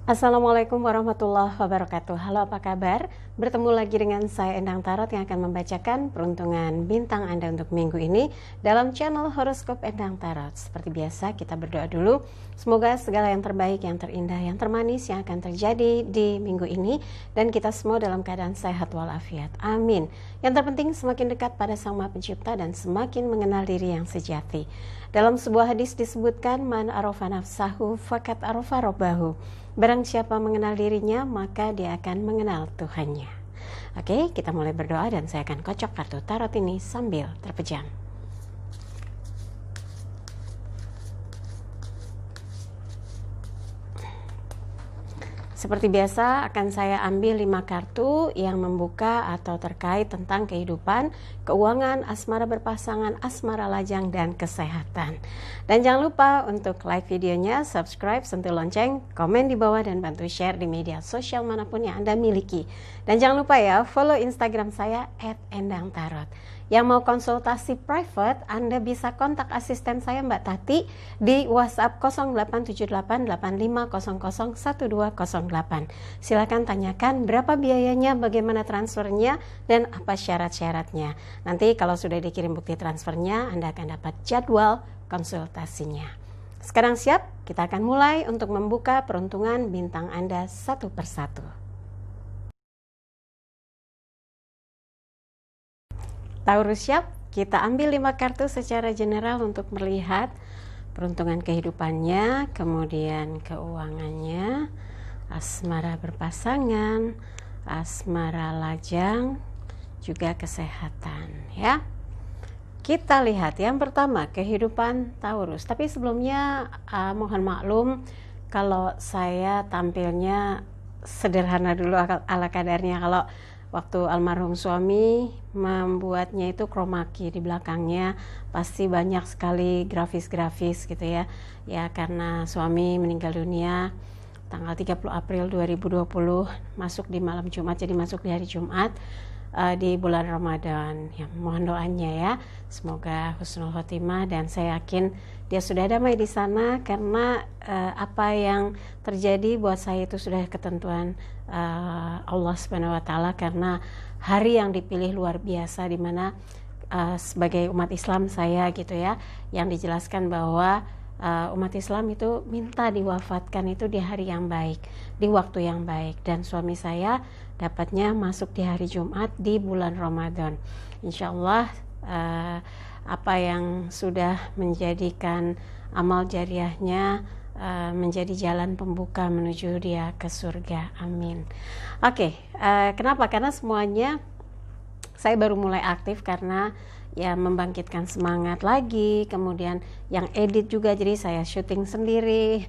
Assalamualaikum warahmatullahi wabarakatuh. Halo, apa kabar? Bertemu lagi dengan saya Endang Tarot yang akan membacakan peruntungan bintang Anda untuk minggu ini dalam channel Horoskop Endang Tarot. Seperti biasa, kita berdoa dulu. Semoga segala yang terbaik, yang terindah, yang termanis yang akan terjadi di minggu ini dan kita semua dalam keadaan sehat walafiat. Amin. Yang terpenting semakin dekat pada Sang Maha Pencipta dan semakin mengenal diri yang sejati. Dalam sebuah hadis disebutkan, man arofa nafsahu fakat arofa robbahu. Barang siapa mengenal dirinya, maka dia akan mengenal Tuhannya. Oke, kita mulai berdoa dan saya akan kocok kartu tarot ini sambil terpejam. Seperti biasa akan saya ambil 5 kartu yang membuka atau terkait tentang kehidupan, keuangan, asmara berpasangan, asmara lajang, dan kesehatan. Dan jangan lupa untuk like videonya, subscribe, sentuh lonceng, komen di bawah, dan bantu share di media sosial manapun yang Anda miliki. Dan jangan lupa ya, follow Instagram saya @endangtarot. Yang mau konsultasi private, Anda bisa kontak asisten saya Mbak Tati di WhatsApp 087885001208. Silakan tanyakan berapa biayanya, bagaimana transfernya, dan apa syarat-syaratnya. Nanti kalau sudah dikirim bukti transfernya, Anda akan dapat jadwal konsultasinya. Sekarang siap? Kita akan mulai untuk membuka peruntungan bintang Anda satu persatu. Taurus siap? Kita ambil 5 kartu secara general untuk melihat peruntungan kehidupannya, kemudian keuangannya, asmara berpasangan, asmara lajang, juga kesehatan ya. Kita lihat yang pertama, kehidupan Taurus. Tapi sebelumnya mohon maklum kalau saya tampilnya sederhana dulu ala kadarnya. Kalau waktu almarhum suami membuatnya itu chroma key, di belakangnya pasti banyak sekali grafis-grafis gitu ya. Ya karena suami meninggal dunia tanggal 30 April 2020, masuk di malam Jumat, jadi masuk di hari Jumat di bulan Ramadan. Ya, mohon doanya ya, semoga husnul khotimah, dan saya yakin dia sudah damai di sana karena apa yang terjadi buat saya itu sudah ketentuan Allah Subhanahu wa taala, karena hari yang dipilih luar biasa, di mana sebagai umat Islam saya gitu ya, yang dijelaskan bahwa umat Islam itu minta diwafatkan itu di hari yang baik, di waktu yang baik, dan suami saya dapatnya masuk di hari Jumat di bulan Ramadan. Insya Allah apa yang sudah menjadikan amal jariahnya menjadi jalan pembuka menuju dia ke surga. Amin. Oke, kenapa? Karena semuanya saya baru mulai aktif karena ya membangkitkan semangat lagi, kemudian yang edit juga, jadi saya syuting sendiri,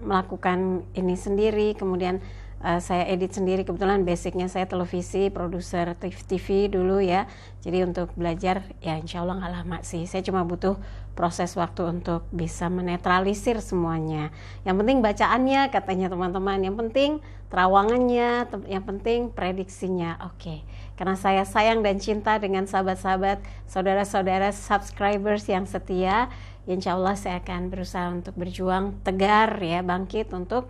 melakukan ini sendiri, kemudian saya edit sendiri. Kebetulan basicnya saya televisi, produser TV dulu ya, jadi untuk belajar ya insya Allah nggak lama sih, saya cuma butuh proses waktu untuk bisa menetralisir semuanya. Yang penting bacaannya katanya teman-teman, yang penting terawangannya, yang penting prediksinya. Oke. Karena saya sayang dan cinta dengan sahabat-sahabat, saudara-saudara subscribers yang setia, insya Allah saya akan berusaha untuk berjuang tegar ya, bangkit untuk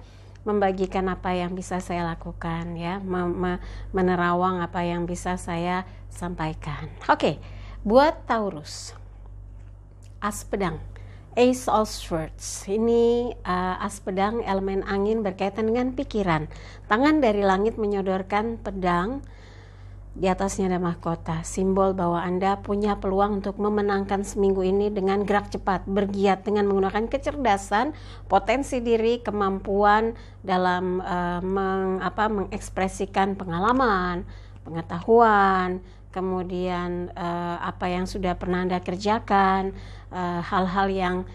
membagikan apa yang bisa saya lakukan ya, menerawang apa yang bisa saya sampaikan. Oke, buat Taurus, as pedang, Ace of Swords. Ini as pedang, elemen angin, berkaitan dengan pikiran. Tangan dari langit menyodorkan pedang, di atasnya ada mahkota, simbol bahwa Anda punya peluang untuk memenangkan seminggu ini dengan gerak cepat, bergiat dengan menggunakan kecerdasan, potensi diri, kemampuan dalam mengekspresikan pengalaman, pengetahuan, kemudian apa yang sudah pernah Anda kerjakan, hal-hal yang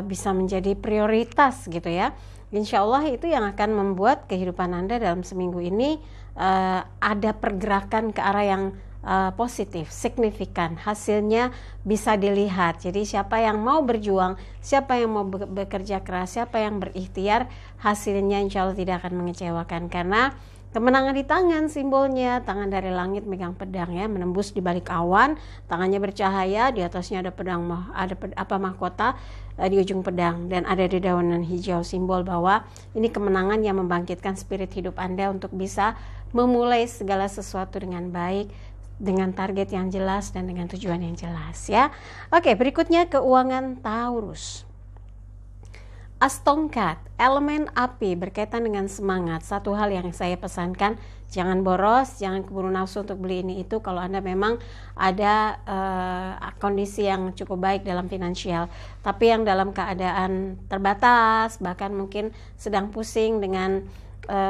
bisa menjadi prioritas gitu ya. Insya Allah itu yang akan membuat kehidupan Anda dalam seminggu ini ada pergerakan ke arah yang positif, signifikan, hasilnya bisa dilihat. Jadi siapa yang mau berjuang, siapa yang mau bekerja keras, siapa yang berikhtiar, hasilnya insya Allah tidak akan mengecewakan, karena Kemenangan di tangan simbolnya, tangan dari langit megang pedang ya, menembus di balik awan, tangannya bercahaya, di atasnya ada pedang, mahkota di ujung pedang, dan ada dedaunan hijau, simbol bahwa ini kemenangan yang membangkitkan spirit hidup Anda untuk bisa memulai segala sesuatu dengan baik, dengan target yang jelas dan dengan tujuan yang jelas ya. Oke, berikutnya keuangan Taurus. As tongkat, elemen api berkaitan dengan semangat. Satu hal yang saya pesankan, jangan boros, jangan keburu nafsu untuk beli ini itu kalau Anda memang ada kondisi yang cukup baik dalam finansial. Tapi yang dalam keadaan terbatas, bahkan mungkin sedang pusing dengan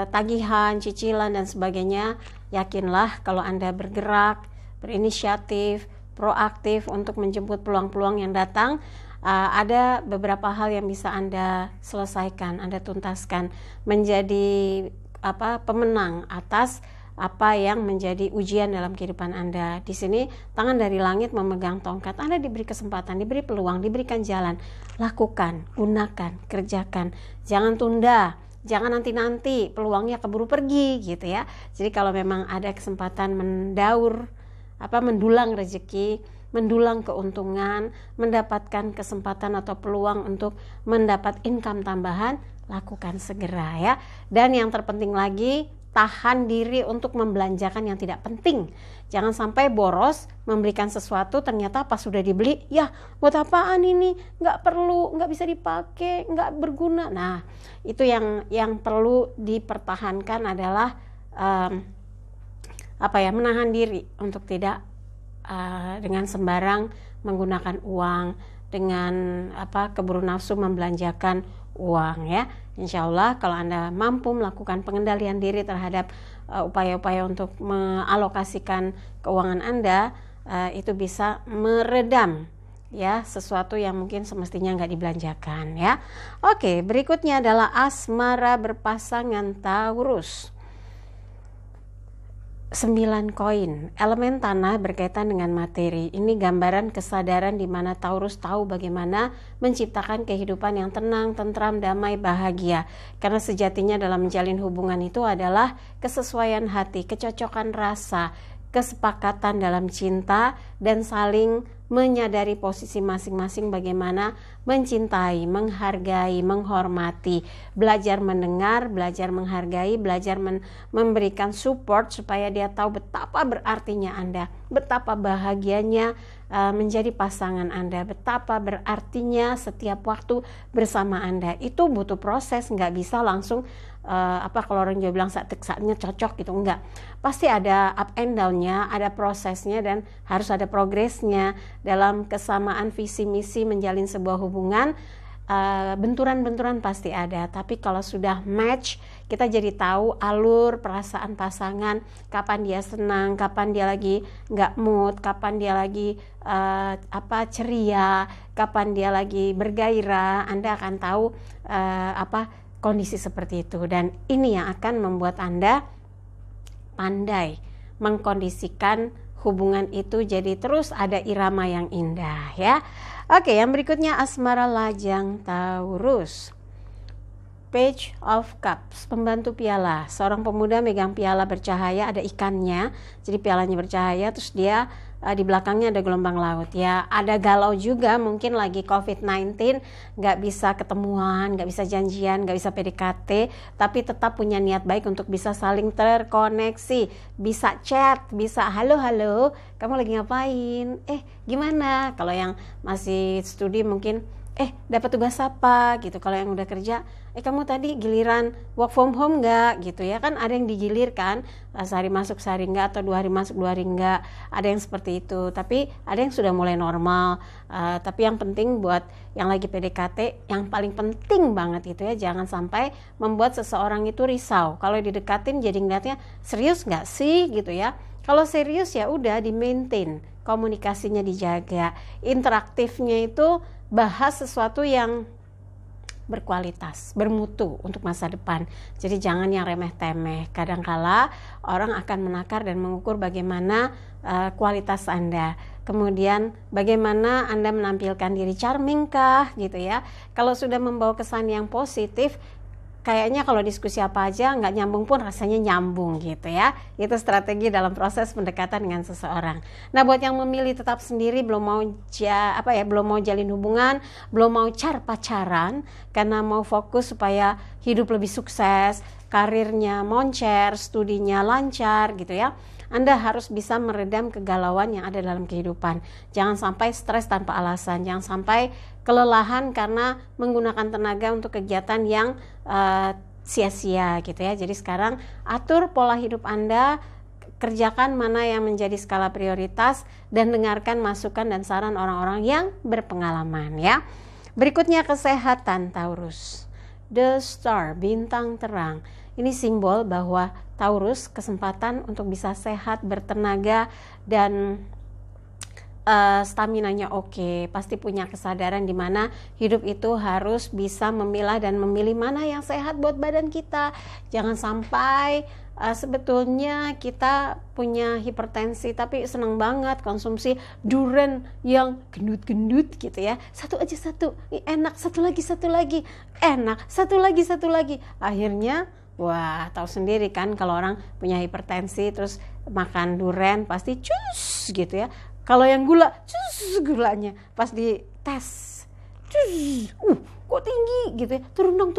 tagihan, cicilan dan sebagainya, yakinlah kalau Anda bergerak, berinisiatif, proaktif untuk menjemput peluang-peluang yang datang, ada beberapa hal yang bisa Anda selesaikan, Anda tuntaskan, menjadi pemenang atas apa yang menjadi ujian dalam kehidupan Anda. Di sini tangan dari langit memegang tongkat. Anda diberi kesempatan, diberi peluang, diberikan jalan. Lakukan, gunakan, kerjakan. Jangan tunda, jangan nanti-nanti peluangnya keburu pergi gitu ya. Jadi kalau memang ada kesempatan mendulang rezeki, mendulang keuntungan, mendapatkan kesempatan atau peluang untuk mendapat income tambahan, lakukan segera ya. Dan yang terpenting lagi, tahan diri untuk membelanjakan yang tidak penting. Jangan sampai boros membelikan sesuatu ternyata pas sudah dibeli, ya buat apaan ini, nggak perlu, nggak bisa dipakai, nggak berguna. Nah itu yang perlu dipertahankan adalah menahan diri untuk tidak dengan sembarang menggunakan uang, dengan keburu nafsu membelanjakan uang ya. Insya Allah kalau Anda mampu melakukan pengendalian diri terhadap upaya-upaya untuk mengalokasikan keuangan Anda, itu bisa meredam ya sesuatu yang mungkin semestinya nggak dibelanjakan ya. Oke, berikutnya adalah asmara berpasangan Taurus. 9 koin, elemen tanah berkaitan dengan materi. Ini gambaran kesadaran di mana Taurus tahu bagaimana menciptakan kehidupan yang tenang, tentram, damai, bahagia. Karena sejatinya dalam menjalin hubungan itu adalah kesesuaian hati, kecocokan rasa, kesepakatan dalam cinta, dan saling menyadari posisi masing-masing bagaimana mencintai, menghargai, menghormati, belajar mendengar, belajar menghargai, belajar memberikan support supaya dia tahu betapa berartinya Anda, betapa bahagianya menjadi pasangan Anda, betapa berartinya setiap waktu bersama Anda. Itu butuh proses, nggak bisa langsung kalau orang Jawa bilang saatnya cocok gitu, enggak. Pasti ada up and down-nya, ada prosesnya dan harus ada progresnya dalam kesamaan visi misi menjalin sebuah hubungan. Benturan-benturan pasti ada, tapi kalau sudah match, kita jadi tahu alur perasaan pasangan, kapan dia senang, kapan dia lagi nggak mood, kapan dia lagi ceria, kapan dia lagi bergairah. Anda akan tahu kondisi seperti itu, dan ini yang akan membuat Anda pandai mengkondisikan hubungan itu jadi terus ada irama yang indah ya. Oke, yang berikutnya asmara lajang Taurus. Page of Cups, pembantu piala. Seorang pemuda megang piala bercahaya, ada ikannya, jadi pialanya bercahaya, terus dia di belakangnya ada gelombang laut ya. Ada galau juga, mungkin lagi COVID-19, nggak bisa ketemuan, nggak bisa janjian, nggak bisa PDKT, tapi tetap punya niat baik untuk bisa saling terkoneksi, bisa chat, bisa halo, kamu lagi ngapain? Gimana? Kalau yang masih studi mungkin dapat tugas apa gitu. Kalau yang udah kerja, kamu tadi giliran work from home nggak gitu ya. Kan ada yang digilirkan, sehari masuk sehari nggak, atau 2 hari masuk 2 hari nggak. Ada yang seperti itu, tapi ada yang sudah mulai normal. Tapi yang penting buat yang lagi PDKT, yang paling penting banget itu ya, jangan sampai membuat seseorang itu risau. Kalau didekatin jadi ngeliatnya serius nggak sih gitu ya. Kalau serius ya udah di maintain, komunikasinya dijaga, interaktifnya itu bahas sesuatu yang berkualitas, bermutu untuk masa depan. Jadi jangan yang remeh-temeh. Kadangkala orang akan menakar dan mengukur bagaimana kualitas Anda. Kemudian bagaimana Anda menampilkan diri, charming kah gitu ya. Kalau sudah membawa kesan yang positif, kayaknya kalau diskusi apa aja nggak nyambung pun rasanya nyambung gitu ya. Itu strategi dalam proses pendekatan dengan seseorang. Nah, buat yang memilih tetap sendiri, belum mau belum mau jalin hubungan, belum mau pacaran karena mau fokus supaya hidup lebih sukses, karirnya moncer, studinya lancar gitu ya. Anda harus bisa meredam kegalauan yang ada dalam kehidupan. Jangan sampai stres tanpa alasan, jangan sampai kelelahan karena menggunakan tenaga untuk kegiatan yang sia-sia gitu ya. Jadi sekarang atur pola hidup Anda, kerjakan mana yang menjadi skala prioritas, dan dengarkan masukan dan saran orang-orang yang berpengalaman ya. Berikutnya kesehatan Taurus. The Star, bintang terang. Ini simbol bahwa Taurus kesempatan untuk bisa sehat, bertenaga, dan staminanya oke. Pasti punya kesadaran di mana hidup itu harus bisa memilah dan memilih mana yang sehat buat badan kita. Jangan sampai sebetulnya kita punya hipertensi tapi seneng banget konsumsi durian yang gendut-gendut gitu ya. Satu enak, satu lagi enak, satu lagi. Akhirnya wah, tahu sendiri kan kalau orang punya hipertensi terus makan durian pasti cus gitu ya. Kalau yang gula, cus gulanya. Pas di tes, cus, kok tinggi gitu ya. Turun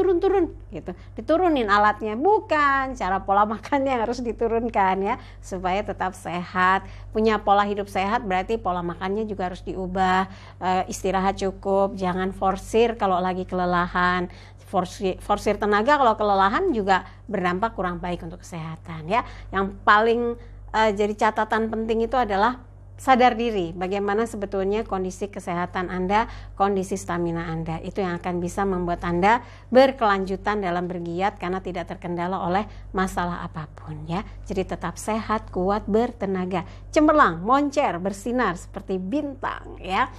gitu. Diturunin alatnya, bukan cara pola makannya yang harus diturunkan ya, supaya tetap sehat. Punya pola hidup sehat berarti pola makannya juga harus diubah. Istirahat cukup, jangan forsir kalau lagi kelelahan. Forsir tenaga kalau kelelahan juga berdampak kurang baik untuk kesehatan ya. Yang paling jadi catatan penting itu adalah sadar diri bagaimana sebetulnya kondisi kesehatan Anda, kondisi stamina Anda. Itu yang akan bisa membuat Anda berkelanjutan dalam bergiat karena tidak terkendala oleh masalah apapun ya. Jadi tetap sehat, kuat, bertenaga, cemerlang, moncer, bersinar seperti bintang ya.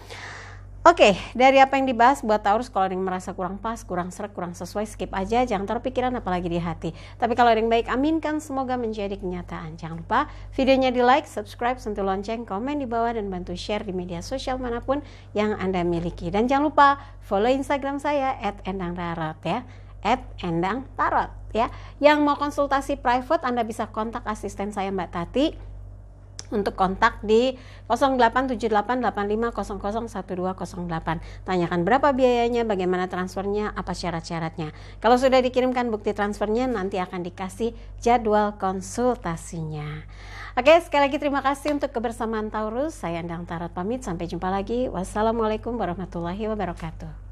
Oke, dari apa yang dibahas buat Taurus, kalau ada yang merasa kurang pas, kurang seret, kurang sesuai, skip aja, jangan taruh pikiran apalagi di hati. Tapi kalau ada yang baik, aminkan, semoga menjadi kenyataan. Jangan lupa videonya di like, subscribe, sentuh lonceng, komen di bawah, dan bantu share di media sosial manapun yang Anda miliki. Dan jangan lupa follow Instagram saya @endangtarot ya, @endangtarot ya. Yang mau konsultasi private, Anda bisa kontak asisten saya Mbak Tati. Untuk kontak di 087885001208. Tanyakan berapa biayanya, bagaimana transfernya, apa syarat-syaratnya. Kalau sudah dikirimkan bukti transfernya, nanti akan dikasih jadwal konsultasinya. Oke, sekali lagi terima kasih untuk kebersamaan Taurus. Saya Endang Tarot pamit, sampai jumpa lagi. Wassalamualaikum warahmatullahi wabarakatuh.